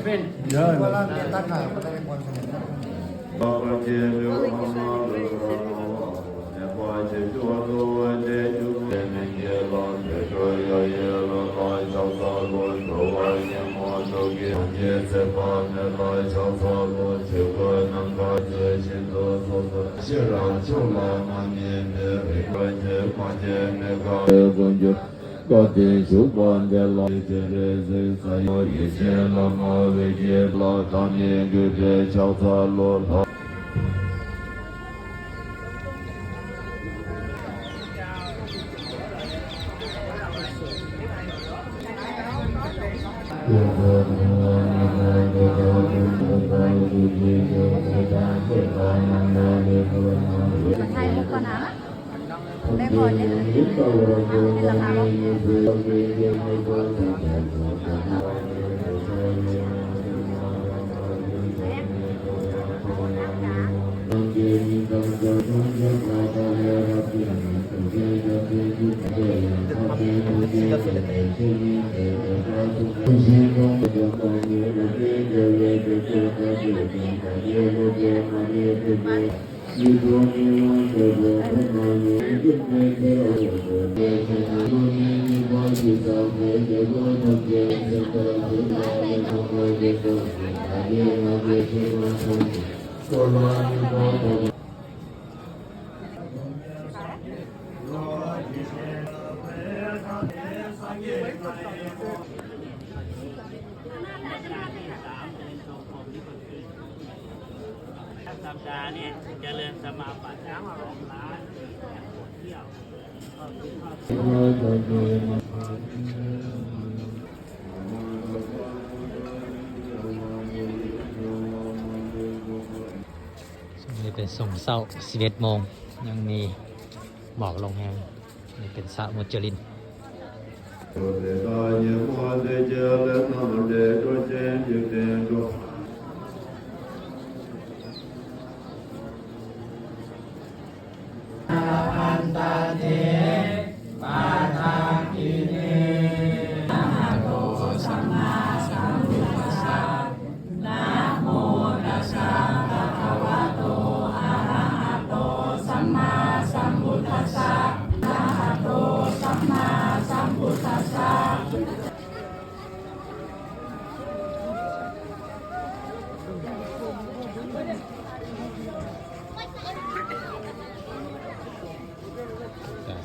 Finn. Voilà, Taka, pada yang pon sini. Bapa Jesu Amadu Nepa Jesu Alo Jesu Menjelo Jesu Yelo Lai Chausa Lo Chua Yemo Togi Jese Pa Ne Lai Chausa Lo Chua Nanga Je Shin Do So So Shira Chula Ma Ni Ne Ri Je Ma Je Ne Ga Gun Ju Có thể chủ quan để lo chế rê dê sa yo yi chế la ma về chế la ta niên gư rê chao ta lo la Thay một con á đây bò nhé là kháสัปดาห์เนี่ยเจริญสมาบัติทั้งรอบล้านปวดเที่ยวนี่เป็นส่งเศร้า11 โมงยังมีหมอกลงแห้งนี่เป็นสระมุจลิน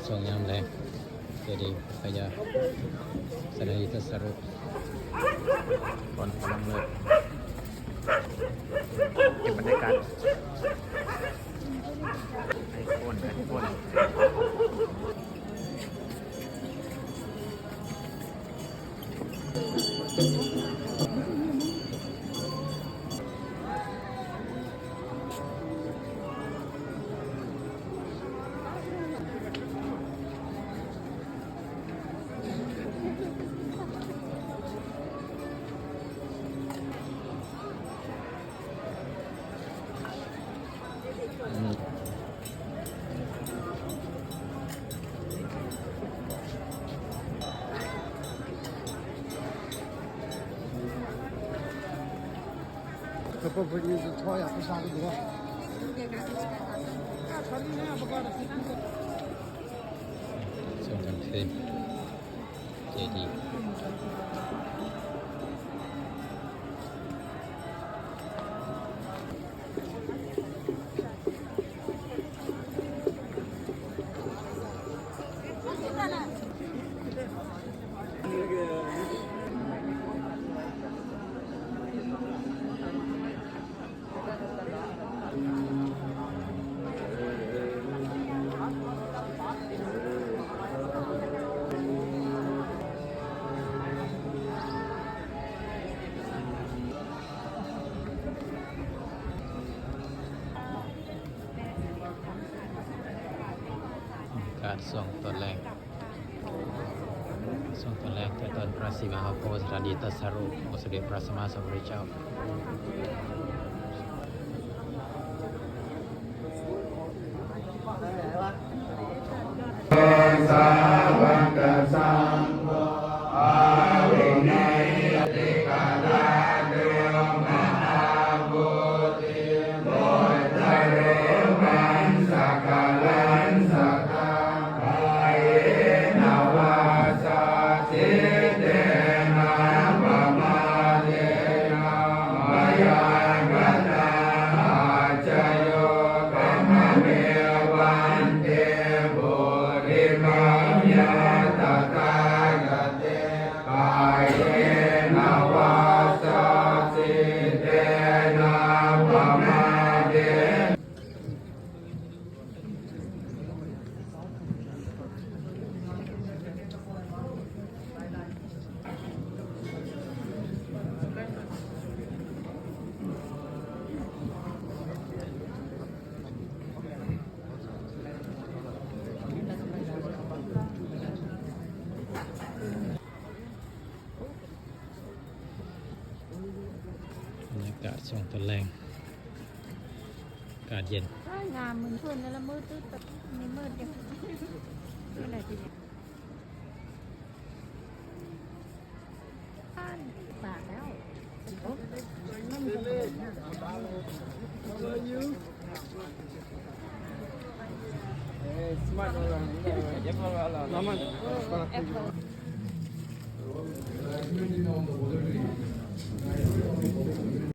ช่วงยามแรงเจดีย์พญาสนายทัศรุก่อนกำลังเลยเก็บบรรยากาศไอ้คนApa bunyi tu toy apa sahih dia. ช่วงกลางคืนเจดีย์การส่งตอนแรกแต่ตอนพระศรีมหาโพธิ์ราดีตรัสรู้ของสมเด็จพระสัมมาสัมพุทธเจ้าสาวกสังโฆอาวินัยติกาลาเด ากาศช่วงตอนแรงอากาศเย็น งามมือเพื่อนแล้วมืดตื้อตัดนี่มืดยังอะไรทีนี้บ้านปากแล้วนั่นเลยSmartphone.